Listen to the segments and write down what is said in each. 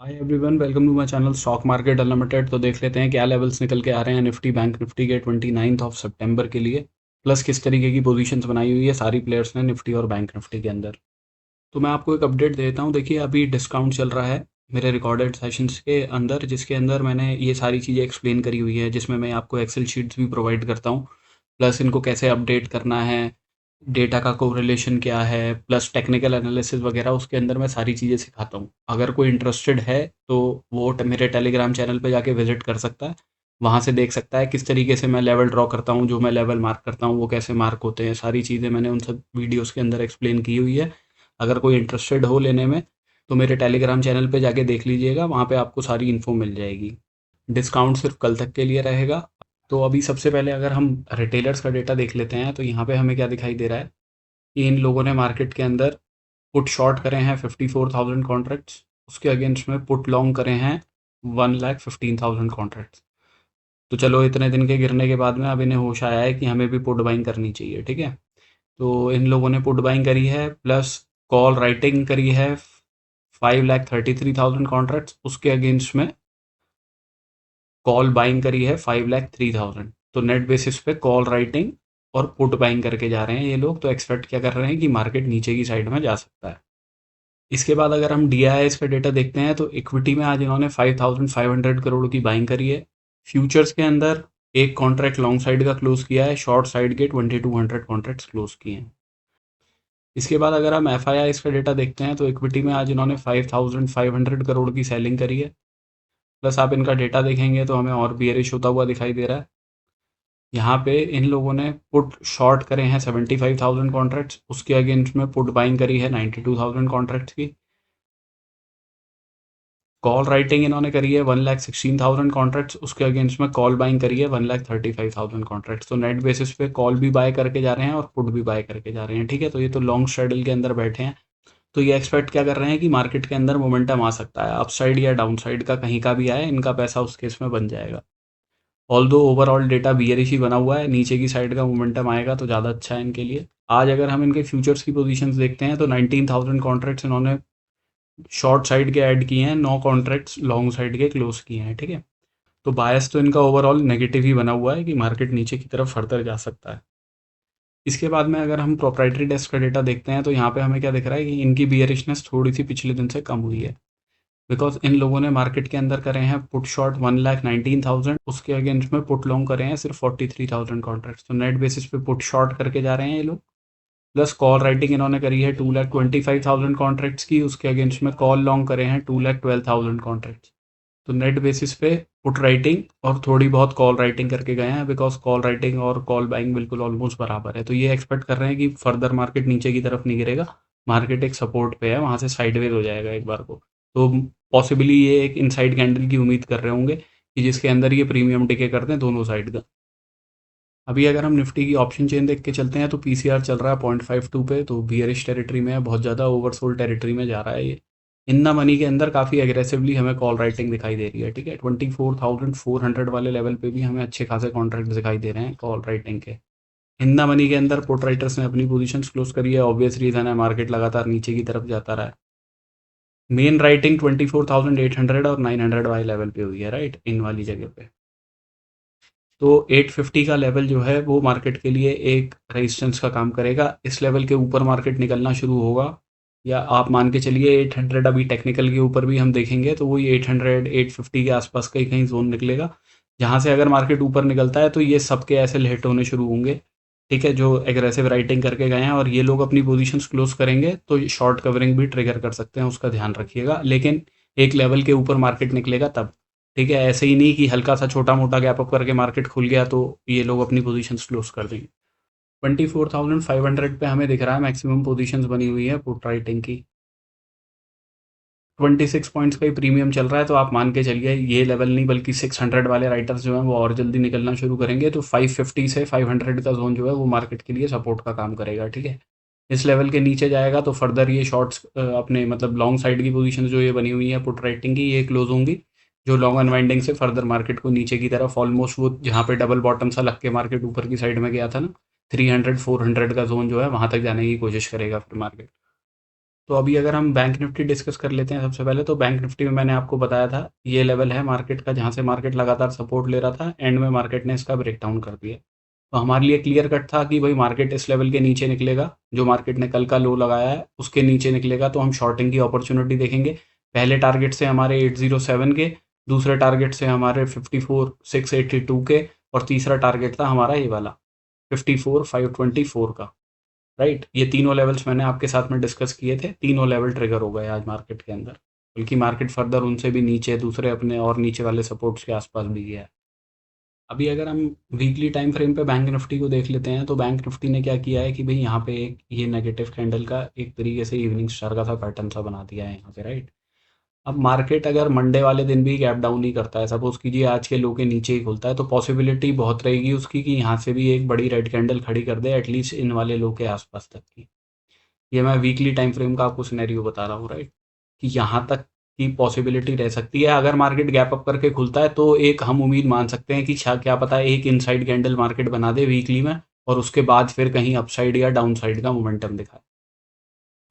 Hi everyone, welcome to my channel stock market unlimited. तो देख लेते हैं क्या लेवल्स निकल के आ रहे हैं निफ्टी बैंक निफ्टी के 29 सितंबर के लिए, प्लस किस तरीके की पोजीशंस बनाई हुई है सारी प्लेयर्स ने निफ्टी और बैंक निफ्टी के अंदर। तो मैं आपको एक अपडेट देता हूँ। देखिए, अभी डिस्काउंट चल रहा है मेरे रिकॉर्डेड सेशंस के अंदर, जिसके अंदर मैंने ये सारी चीज़ें एक्सप्लेन करी हुई है, जिसमें मैं आपको एक्सेल शीट्स भी प्रोवाइड करता हूँ, प्लस इनको कैसे अपडेट करना है, डेटा का कोरिलेशन क्या है, प्लस टेक्निकल एनालिसिस वगैरह उसके अंदर मैं सारी चीज़ें सिखाता हूँ। अगर कोई इंटरेस्टेड है तो वो मेरे टेलीग्राम चैनल पे जाके विजिट कर सकता है। वहाँ से देख सकता है किस तरीके से मैं लेवल ड्रॉ करता हूँ, जो मैं लेवल मार्क करता हूँ वो कैसे मार्क होते हैं, सारी चीज़ें मैंने उन सब वीडियोस के अंदर एक्सप्लेन की हुई है। अगर कोई इंटरेस्टेड हो लेने में तो मेरे टेलीग्राम चैनल पे जाके देख लीजिएगा, वहाँ पे आपको सारी इन्फो मिल जाएगी। डिस्काउंट सिर्फ कल तक के लिए रहेगा। तो अभी सबसे पहले अगर हम रिटेलर्स का डेटा देख लेते हैं तो यहाँ पे हमें क्या दिखाई दे रहा है कि इन लोगों ने मार्केट के अंदर पुट शॉर्ट करे हैं 54,000 कॉन्ट्रैक्ट्स, उसके अगेंस्ट में पुट लॉन्ग करे हैं 1,15,000 कॉन्ट्रैक्ट्स। तो चलो, इतने दिन के गिरने के बाद में अब इन्हें होश आया है कि हमें भी पुट बाइंग करनी चाहिए, ठीक है। तो इन लोगों ने पुट बाइंग करी है, प्लस कॉल राइटिंग करी है 5,33,000 कॉन्ट्रैक्ट्स, उसके अगेंस्ट में कॉल बाइंग करी है 5,03,000। तो नेट बेसिस पे कॉल राइटिंग और पुट बाइंग करके जा रहे हैं ये लोग। तो एक्सपेक्ट क्या कर रहे हैं कि मार्केट नीचे की साइड में जा सकता है। इसके बाद अगर हम DIIs का डेटा देखते हैं तो इक्विटी में आज इन्होंने 5,500 करोड़ की बाइंग करी है। फ्यूचर्स के अंदर एक कॉन्ट्रैक्ट लॉन्ग साइड का क्लोज किया है, शॉर्ट साइड के 2,200 कॉन्ट्रैक्ट्स क्लोज किए हैं। इसके बाद अगर हम FIIs का डेटा देखते हैं तो इक्विटी में आज इन्होंने 5,500 करोड़ की सेलिंग करी है। प्लस आप इनका डेटा देखेंगे तो हमें और बियरिश होता हुआ दिखाई दे रहा है। यहाँ पे इन लोगों ने पुट शॉर्ट करे हैं 75,000 कॉन्ट्रैक्ट्स, उसके अगेंस्ट में पुट बाइंग करी है 92,000 कॉन्ट्रैक्ट्स की। कॉल राइटिंग इन्होंने करी है 1,16,000 कॉन्ट्रैक्ट्स, उसके अगेंस्ट में कॉल बाइंग करी है 1,35,000 कॉन्ट्रैक्ट्स। तो नेट बेसिस पे कॉल भी बाय करके जा रहे हैं और पुट भी बाय करके जा रहे हैं, ठीक है। तो ये तो लॉन्ग स्ट्रेडल के अंदर बैठे हैं। तो ये एक्सपेक्ट क्या कर रहे हैं कि मार्केट के अंदर मोमेंटम आ सकता है, अपसाइड या डाउन साइड का कहीं का भी आए, इनका पैसा उस केस में बन जाएगा। ऑल्दो ओवरऑल डेटा बियरिश ही बना हुआ है, नीचे की साइड का मोमेंटम आएगा तो ज़्यादा अच्छा है इनके लिए। आज अगर हम इनके फ्यूचर्स की पोजीशंस देखते हैं तो 19,000 कॉन्ट्रैक्ट्स इन्होंने शॉर्ट साइड के ऐड किए हैं, 9 कॉन्ट्रैक्ट्स लॉन्ग साइड के क्लोज किए हैं, ठीक है। तो बायस तो इनका ओवरऑल नेगेटिव ही बना हुआ है कि मार्केट नीचे की तरफ फर्दर जा सकता है। इसके बाद में अगर हम प्रोप्राइटरी डेस्क का डेटा देखते हैं तो यहाँ पे हमें क्या दिख रहा है कि इनकी बियरिशनेस थोड़ी सी पिछले दिन से कम हुई है, बिकॉज इन लोगों ने मार्केट के अंदर करे हैं पुट शॉर्ट 1,19,000, उसके अगेंस्ट में पुट लॉन्ग करे हैं सिर्फ 43,000 कॉन्ट्रैक्ट्स। तो नेट बेसिस पे पुट शॉर्ट करके जा रहे हैं ये लोग। प्लस कॉल राइटिंग इन्होंने करी है 2,25,000 कॉन्ट्रैक्ट्स की, उसके अगेंस्ट में कॉल लॉन्ग करे हैं 2,12,000 कॉन्ट्रैक्ट्स। तो नेट बेसिस पे पुट राइटिंग और थोड़ी बहुत कॉल राइटिंग करके गए हैं, बिकॉज कॉल राइटिंग और कॉल बाइंग बिल्कुल ऑलमोस्ट बराबर है। तो ये एक्सपेक्ट कर रहे हैं कि फर्दर मार्केट नीचे की तरफ नहीं गिरेगा, मार्केट एक सपोर्ट पे है, वहाँ से साइडवेज हो जाएगा एक बार को। तो पॉसिबली ये एक इनसाइड कैंडल की उम्मीद कर रहे होंगे कि जिसके अंदर ये प्रीमियम टिके करते हैं दोनों साइड का। अभी अगर हम निफ्टी की ऑप्शन चेन देख के चलते हैं तो PCR चल रहा है 0.52 पे, तो बियरिश टेरिटरी में है, बहुत ज़्यादा ओवरसोल्ड टेरिटरी में जा रहा है ये। इन द मनी के अंदर काफ़ी एग्रेसिवली हमें कॉल राइटिंग दिखाई दे रही है, ठीक है। 24,400 वाले लेवल पे भी हमें अच्छे खासे कॉन्ट्रैक्ट दिखाई दे रहे हैं कॉल राइटिंग के। इन द मनी के अंदर पुट राइटर्स ने अपनी पोजीशन क्लोज करी है, ऑब्वियस रीज़न है, मार्केट लगातार नीचे की तरफ जाता रहा है। मेन राइटिंग 24,800 और 900 वाले लेवल पे हुई है, राइट, इन वाली जगह पे। तो 850 का लेवल जो है वो मार्केट के लिए एक रेजिस्टेंस का काम करेगा। इस लेवल के ऊपर मार्केट निकलना शुरू होगा, या आप मान के चलिए 800, अभी टेक्निकल के ऊपर भी हम देखेंगे तो वही 800 850 के आसपास का ही कहीं जोन निकलेगा, जहाँ से अगर मार्केट ऊपर निकलता है तो ये सबके ऐसे हिट होने शुरू होंगे, ठीक है, जो एग्रेसिव राइटिंग करके गए हैं, और ये लोग अपनी पोजीशंस क्लोज करेंगे तो शॉर्ट कवरिंग भी ट्रिगर कर सकते हैं, उसका ध्यान रखिएगा। लेकिन एक लेवल के ऊपर मार्केट निकलेगा तब, ठीक है। ऐसे ही नहीं कि हल्का सा छोटा मोटा गैप अप करके मार्केट खुल गया तो ये लोग अपनी पोजीशंस क्लोज कर देंगे। 24,500 पे हमें दिख रहा है मैक्सिमम पोजीशंस बनी हुई है पुट राइटिंग की। 26 पॉइंट्स का ही प्रीमियम चल रहा है, तो आप मान के चलिए ये लेवल नहीं बल्कि 600 वाले राइटर्स जो हैं वो और जल्दी निकलना शुरू करेंगे, तो 550 से 500 का जोन जो है वो मार्केट के लिए सपोर्ट का काम करेगा, ठीक है। इस लेवल के नीचे जाएगा तो फर्दर ये शॉर्ट्स अपने मतलब लॉन्ग साइड की पोजीशन जो ये बनी हुई है पुट राइटिंग की, ये क्लोज होंगी, जो लॉन्ग अनवाइंडिंग से फर्दर मार्केट को नीचे की तरफ ऑलमोस्ट वो जहाँ पे डबल बॉटम सा लग के मार्केट ऊपर की साइड में गया था ना, 300 400 का जोन जो है वहाँ तक जाने की कोशिश करेगा फिर मार्केट। तो अभी अगर हम बैंक निफ्टी डिस्कस कर लेते हैं सबसे पहले, तो बैंक निफ्टी में मैंने आपको बताया था ये लेवल है मार्केट का जहाँ से मार्केट लगातार सपोर्ट ले रहा था, एंड में मार्केट ने इसका ब्रेकडाउन कर दिया। तो हमारे लिए क्लियर कट था कि भाई मार्केट इस लेवल के नीचे निकलेगा, जो मार्केट ने कल का लो लगाया है उसके नीचे निकलेगा तो हम शॉर्टिंग की अपॉर्चुनिटी देखेंगे। पहले टारगेट से हमारे 807 के, दूसरे टारगेट से हमारे 54,682 के, और तीसरा टारगेट था हमारा ये वाला 54,524 का। राइट, ये तीनों लेवल्स मैंने आपके साथ में डिस्कस किए थे, तीनों लेवल ट्रिगर हो गए आज मार्केट के अंदर, बल्कि मार्केट फर्दर उनसे भी नीचे दूसरे अपने और नीचे वाले सपोर्ट्स के आसपास भी गया है। अभी अगर हम वीकली टाइम फ्रेम पे बैंक निफ्टी को देख लेते हैं, तो बैंक निफ्टी ने क्या किया है कि भाई यहाँ पे एक ये नेगेटिव कैंडल का एक तरीके से इवनिंग स्टार का सा पैटर्न सा बना दिया है यहाँ पे। राइट, अब मार्केट अगर मंडे वाले दिन भी गैप डाउन ही करता है, सपोज कीजिए आज के लो के नीचे ही खुलता है, तो पॉसिबिलिटी बहुत रहेगी उसकी कि यहाँ से भी एक बड़ी रेड कैंडल खड़ी कर दे एटलीस्ट इन वाले लो के आसपास तक की। ये मैं वीकली टाइम फ्रेम का आपको सिनेरियो बता रहा हूँ। राइट, कि यहाँ तक की पॉसिबिलिटी रह सकती है। अगर मार्केट गैप अप करके खुलता है तो एक हम उम्मीद मान सकते हैं कि क्या पता एक इनसाइड कैंडल मार्केट बना दे वीकली में, और उसके बाद फिर कहीं अपसाइड या डाउन साइड का मोमेंटम दिखाए।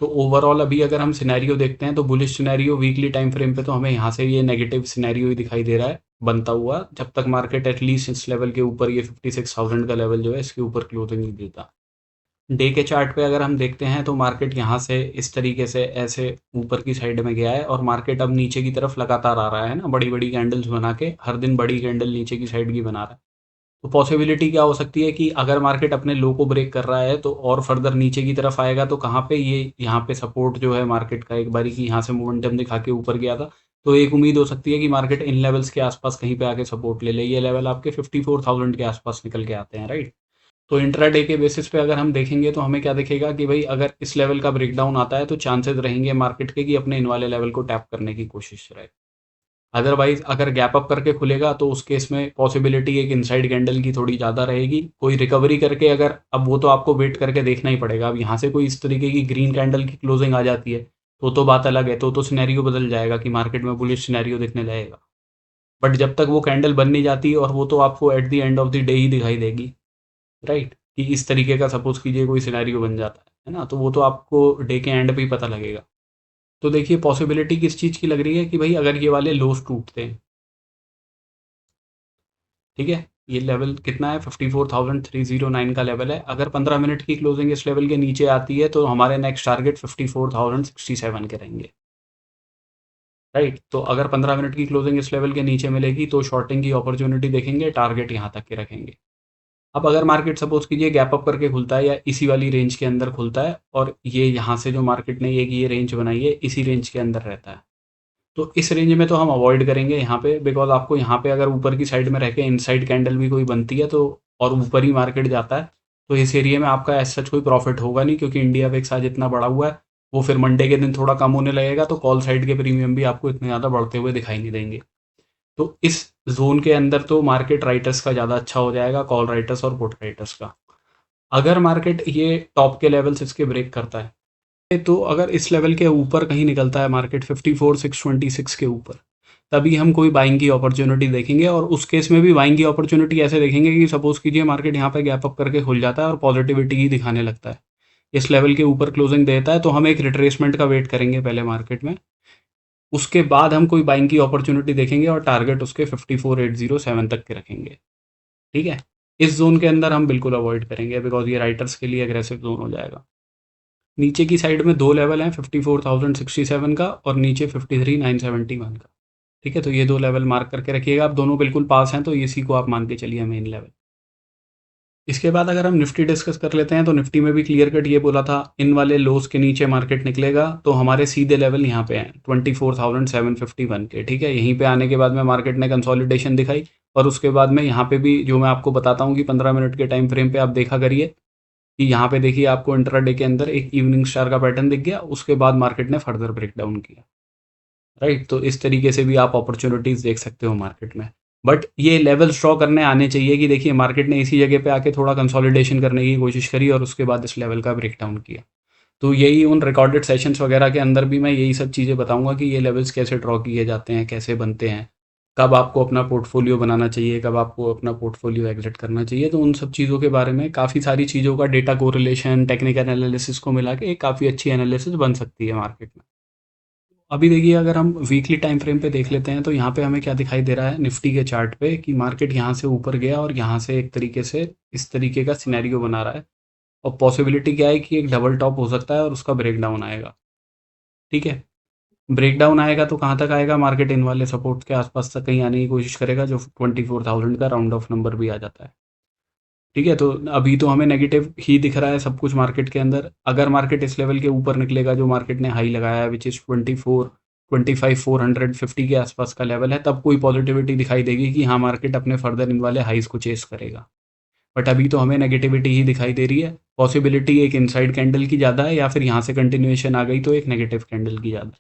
तो ओवरऑल अभी अगर हम सिनेरियो देखते हैं तो bullish scenario weekly time frame पे तो हमें यहाँ से ये नेगेटिव सिनेरियो ही दिखाई दे रहा है बनता हुआ, जब तक मार्केट एटलीस्ट इस लेवल के ऊपर, ये 56,000 का लेवल जो है इसके ऊपर क्लोजिंग नहीं देता। डे के चार्ट पे अगर हम देखते हैं तो मार्केट यहाँ से इस तरीके से ऐसे ऊपर की साइड में गया है, और मार्केट अब नीचे की तरफ लगातार आ रहा है ना, बड़ी बड़ी कैंडल्स बना के हर दिन बड़ी कैंडल नीचे की साइड की बना रहा है। तो पॉसिबिलिटी क्या हो सकती है कि अगर मार्केट अपने लो को ब्रेक कर रहा है तो और फर्दर नीचे की तरफ आएगा, तो कहाँ पे ये यहाँ पे सपोर्ट जो है मार्केट का एक बारी की यहाँ से मोमेंटम दिखा के ऊपर गया था, तो एक उम्मीद हो सकती है कि मार्केट इन लेवल्स के आसपास कहीं पे आके सपोर्ट ले ले। ये लेवल आपके 54,000 के आसपास निकल के आते हैं। राइट, तो इंट्राडे के बेसिस पे अगर हम देखेंगे तो हमें क्या दिखेगा कि भाई अगर इस लेवल का ब्रेकडाउन आता है तो चांसेस रहेंगे मार्केट के कि अपने इन वाले लेवल को टैप करने की कोशिश रहे। अदरवाइज अगर गैप अप करके खुलेगा तो उस केस में पॉसिबिलिटी एक इनसाइड कैंडल की थोड़ी ज़्यादा रहेगी, कोई रिकवरी करके अगर, अब वो तो आपको वेट करके देखना ही पड़ेगा। अब यहाँ से कोई इस तरीके की ग्रीन कैंडल की क्लोजिंग आ जाती है तो बात अलग है, तो सिनेरियो बदल जाएगा कि मार्केट में बुलिश सिनेरियो दिखने लगेगा। बट जब तक वो कैंडल बन नहीं जाती, और वो तो आपको at the end of the day ही दिखाई देगी। राइट, कि इस तरीके का सपोज कीजिए कोई सिनेरियो बन जाता है ना, तो वो तो आपको डे के एंड पे ही पता लगेगा। तो देखिए पॉसिबिलिटी किस चीज़ की लग रही है कि भाई अगर ये वाले लोस टूटते हैं, ठीक है, ये लेवल कितना है 54,309 का लेवल है, अगर 15 मिनट की क्लोजिंग इस लेवल के नीचे आती है तो हमारे नेक्स्ट टारगेट 54,067 के रहेंगे। राइट, तो अगर 15 मिनट की क्लोजिंग इस लेवल के नीचे मिलेगी तो शॉर्टिंग की अपॉर्चुनिटी देखेंगे, टारगेट यहाँ तक के रखेंगे। अब अगर मार्केट सपोज कीजिए गैप अप करके खुलता है या इसी वाली रेंज के अंदर खुलता है, और ये यहाँ से जो मार्केट ने एक ये रेंज बनाई है इसी रेंज के अंदर रहता है, तो इस रेंज में तो हम अवॉइड करेंगे यहाँ पे, बिकॉज आपको यहाँ पे अगर ऊपर की साइड में रह के इनसाइड कैंडल भी कोई बनती है तो, और ऊपर ही मार्केट जाता है, तो इस एरिया में आपका एज सच कोई प्रॉफिट होगा नहीं, क्योंकि इंडिया वेक्स आज इतना बढ़ा हुआ है, वो फिर मंडे के दिन थोड़ा कम होने लगेगा तो कॉल साइड के प्रीमियम भी आपको इतने ज़्यादा बढ़ते हुए दिखाई नहीं देंगे। तो इस जोन के अंदर तो मार्केट राइटर्स का ज़्यादा अच्छा हो जाएगा, कॉल राइटर्स और पुट राइटर्स का। अगर मार्केट ये टॉप के लेवल्स इसके ब्रेक करता है, तो अगर इस लेवल के ऊपर कहीं निकलता है मार्केट 54,626 के ऊपर, तभी हम कोई बाइंग की अपॉर्चुनिटी देखेंगे, और उस केस में भी बाइंग की अपॉर्चुनिटी ऐसे देखेंगे कि सपोज कीजिए मार्केट यहाँ पे गैप अप करके खुल जाता है और पॉजिटिविटी ही दिखाने लगता है, इस लेवल के ऊपर क्लोजिंग देता है, तो हम एक रिट्रेसमेंट का वेट करेंगे पहले मार्केट में, उसके बाद हम कोई बाइंग की अपॉर्चुनिटी देखेंगे और टारगेट उसके 54,807 तक के रखेंगे। ठीक है, इस जोन के अंदर हम बिल्कुल अवॉइड करेंगे, बिकॉज ये राइटर्स के लिए एग्रेसिव जोन हो जाएगा। नीचे की साइड में दो लेवल हैं 54,067 का और नीचे 53,971 का। ठीक है, तो ये दो लेवल मार्क करके रखिएगा, आप दोनों बिल्कुल पास हैं तो इसी को आप मान के चलिए मेन लेवल। इसके बाद अगर हम निफ्टी डिस्कस कर लेते हैं, तो निफ्टी में भी क्लियर कट ये बोला था इन वाले लोस के नीचे मार्केट निकलेगा, तो हमारे सीधे लेवल यहाँ पे हैं 24,751 के। ठीक है, यहीं पे आने के बाद में मार्केट ने कंसोलिडेशन दिखाई, और उसके बाद में यहाँ पे भी जो मैं आपको बताता हूँ कि 15 मिनट के टाइम फ्रेम पे आप देखा करिए कि यहाँ पे देखिए आपको इंट्राडे के अंदर एक इवनिंग स्टार का पैटर्न दिख गया, उसके बाद मार्केट ने फर्दर ब्रेकडाउन किया। राइट, तो इस तरीके से भी आप अपॉर्चुनिटीज देख सकते हो मार्केट में, बट ये लेवल ड्रॉ करने आने चाहिए कि देखिए मार्केट ने इसी जगह पे आके थोड़ा कंसोलिडेशन करने की कोशिश करी और उसके बाद इस लेवल का ब्रेकडाउन किया। तो यही उन रिकॉर्डेड सेशंस वगैरह के अंदर भी मैं यही सब चीज़ें बताऊंगा कि ये लेवल्स कैसे ड्रॉ किए जाते हैं, कैसे बनते हैं, कब आपको अपना पोर्टफोलियो बनाना चाहिए, कब आपको अपना पोर्टफोलियो एग्जिट करना चाहिए। तो उन सब चीज़ों के बारे में काफ़ी सारी चीज़ों का डेटा कोरिलेशन, टेक्निकल एनालिसिस को मिला के एक काफ़ी अच्छी एनालिसिस बन सकती है मार्केट में। अभी देखिए, अगर हम वीकली टाइम फ्रेम पे देख लेते हैं तो यहाँ पे हमें क्या दिखाई दे रहा है निफ्टी के चार्ट पे कि मार्केट यहाँ से ऊपर गया और यहाँ से एक तरीके से इस तरीके का सिनेरियो बना रहा है। और पॉसिबिलिटी क्या है कि एक डबल टॉप हो सकता है और उसका ब्रेक डाउन आएगा। ठीक है, ब्रेक डाउन आएगा तो कहाँ तक आएगा, मार्केट इन वाले सपोर्ट के आसपास तक कहीं आने की कोशिश करेगा, जो 24,000 का राउंड ऑफ नंबर भी आ जाता है। ठीक है, तो अभी तो हमें नेगेटिव ही दिख रहा है सब कुछ मार्केट के अंदर। अगर मार्केट इस लेवल के ऊपर निकलेगा जो मार्केट ने हाई लगाया है, विच इज़ 25 450 के आसपास का लेवल है, तब कोई पॉजिटिविटी दिखाई देगी कि हाँ मार्केट अपने फर्दर इन वाले हाइज को चेस करेगा। बट अभी तो हमें नेगेटिविटी ही दिखाई दे रही है। पॉसिबिलिटी एक इनसाइड कैंडल की ज़्यादा है, या फिर यहाँ से कंटिन्यूएशन आ गई तो एक नेगेटिव कैंडल की ज़्यादा।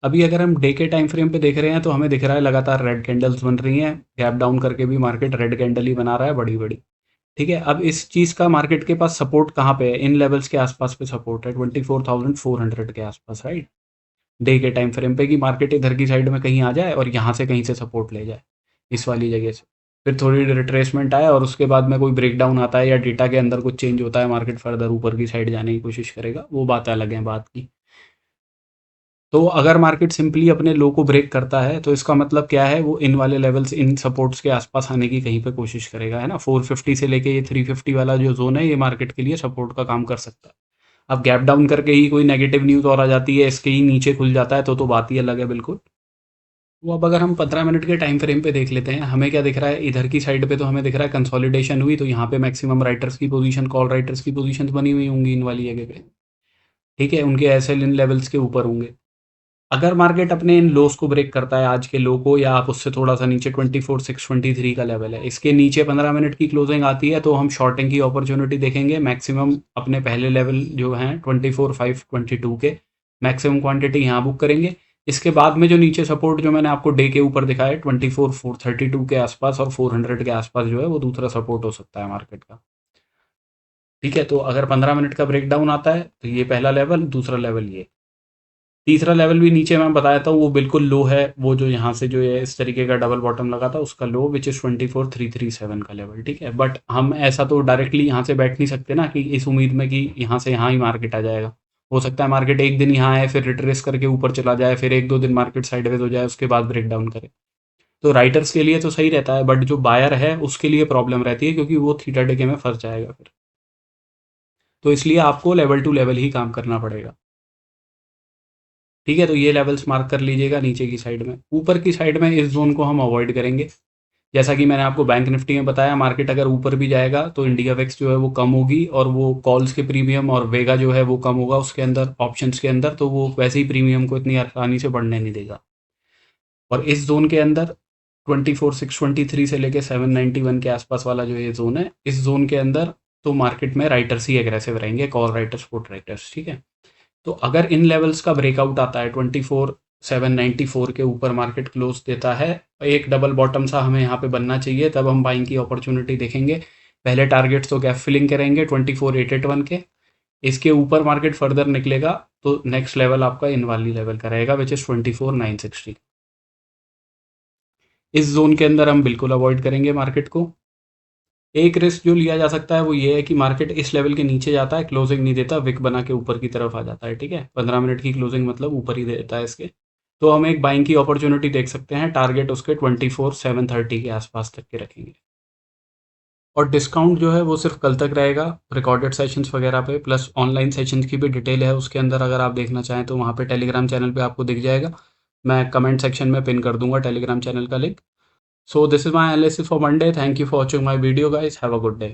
अभी अगर हम डे के टाइम फ्रेम पे देख रहे हैं तो हमें दिख रहा है लगातार रेड कैंडल्स बन रही हैं। गैप डाउन करके भी मार्केट रेड कैंडल ही बना रहा है बड़ी बड़ी। ठीक है, अब इस चीज़ का मार्केट के पास सपोर्ट कहाँ पे है, इन लेवल्स के आसपास पे सपोर्ट है 24,400 के आसपास, राइट। डे के टाइम फ्रेम पे कि मार्केट इधर की साइड में कहीं आ जाए और यहाँ से कहीं से सपोर्ट ले जाए इस वाली जगह से। फिर थोड़ी रिट्रेसमेंट आए और उसके बाद में कोई ब्रेकडाउन आता है या डेटा के अंदर कुछ चेंज होता है, मार्केट फर्दर ऊपर की साइड जाने की कोशिश करेगा, वो बात अलग है बात की। तो अगर मार्केट सिंपली अपने लो को ब्रेक करता है तो इसका मतलब क्या है, वो इन वाले लेवल्स, इन सपोर्ट्स के आसपास आने की कहीं पे कोशिश करेगा, है ना। 450 से लेके ये 350 वाला जो जोन है, ये मार्केट के लिए सपोर्ट का काम कर सकता है। अब गैप डाउन करके ही कोई नेगेटिव न्यूज़ और आ जाती है, इसके ही नीचे खुल जाता है तो बात ही अलग है बिल्कुल। वो अब अगर हम 15 मिनट के टाइम फ्रेम पे देख लेते हैं, हमें क्या दिख रहा है, इधर की साइड पे तो हमें दिख रहा है कंसोलिडेशन हुई, तो यहाँ पे मैक्सिमम राइटर्स की पोजीशन, कॉल राइटर्स की पोजीशन बनी हुई होंगी इन वाली जगह पे। ठीक है, उनके एसएल इन लेवल्स के ऊपर होंगे। अगर मार्केट अपने इन लोस को ब्रेक करता है, आज के लो को, या आप उससे थोड़ा सा नीचे 24,623 का लेवल है, इसके नीचे 15 मिनट की क्लोजिंग आती है, तो हम शॉर्टिंग की अपॉर्चुनिटी देखेंगे। मैक्सिमम अपने पहले लेवल जो हैं 24,522 के मैक्सिमम क्वांटिटी यहाँ बुक करेंगे। इसके बाद में जो नीचे सपोर्ट जो मैंने आपको डे के ऊपर दिखाया है 24,432 के आसपास और 400 के आसपास, जो है वो दूसरा सपोर्ट हो सकता है मार्केट का। ठीक है, तो अगर 15 मिनट का ब्रेक डाउन आता है तो ये पहला लेवल, दूसरा लेवल ये, तीसरा लेवल भी नीचे मैं बताया था वो बिल्कुल लो है, वो जो यहाँ से जो है इस तरीके का डबल बॉटम लगा था उसका लो, विच इज़ 24,337 का लेवल। ठीक है, बट हम ऐसा तो डायरेक्टली यहाँ से बैठ नहीं सकते ना कि इस उम्मीद में कि यहाँ से यहाँ ही मार्केट आ जाएगा। हो सकता है मार्केट एक दिन यहाँ आए, फिर रिट्रेस करके ऊपर चला जाए, फिर एक दो दिन मार्केट साइडवेज हो जाए, उसके बाद ब्रेक डाउन करे। तो राइटर्स के लिए तो सही रहता है, बट जो बायर है उसके लिए प्रॉब्लम रहती है, क्योंकि वो थीटा डेके में फंस जाएगा फिर। तो इसलिए आपको लेवल टू लेवल ही काम करना पड़ेगा। ठीक है, तो ये लेवल्स मार्क कर लीजिएगा नीचे की साइड में। ऊपर की साइड में इस जोन को हम अवॉइड करेंगे। जैसा कि मैंने आपको बैंक निफ्टी में बताया, मार्केट अगर ऊपर भी जाएगा तो इंडिया वेक्स जो है वो कम होगी, और वो कॉल्स के प्रीमियम और वेगा जो है वो कम होगा उसके अंदर, ऑप्शंस के अंदर, तो वो वैसे ही प्रीमियम को इतनी आसानी से बढ़ने नहीं देगा। और इस जोन के अंदर 24,623 से लेके 791 के आसपास वाला जो ये जोन है, इस जोन के अंदर तो मार्केट में राइटर्स ही एग्रेसिव रहेंगे, कॉल राइटर्स, पुट राइटर्स। ठीक है, तो अगर इन लेवल्स का ब्रेकआउट आता है 24,794 के ऊपर मार्केट क्लोज देता है, एक डबल बॉटम सा हमें यहाँ पे बनना चाहिए, तब हम बाइंग की अपॉर्चुनिटी देखेंगे। पहले टारगेट्स तो गैप फिलिंग करेंगे 24,881 के। इसके ऊपर मार्केट फर्दर निकलेगा तो नेक्स्ट लेवल आपका इन वाली लेवल का रहेगा, विच इज़ 24,960। इस जोन के अंदर हम बिल्कुल अवॉइड करेंगे मार्केट को। एक रिस्क जो लिया जा सकता है वो ये है कि मार्केट इस लेवल के नीचे जाता है, क्लोजिंग नहीं देता, विक बना के ऊपर की तरफ आ जाता है। ठीक है, 15 मिनट की क्लोजिंग मतलब ऊपर ही देता है इसके। तो हम एक बाइंग की अपॉर्चुनिटी देख सकते हैं, टारगेट उसके 24,730 के आसपास तक के रखेंगे। और डिस्काउंट जो है वो सिर्फ कल तक रहेगा, रिकॉर्डेड सेशंस वगैरह पे, प्लस ऑनलाइन सेशंस की भी डिटेल है उसके अंदर, अगर आप देखना चाहें तो वहाँ पे टेलीग्राम चैनल पे आपको दिख जाएगा। मैं कमेंट सेक्शन में पिन कर दूंगा टेलीग्राम चैनल का link. So this is my analysis for Monday. Thank you for watching my video, guys. Have a good day.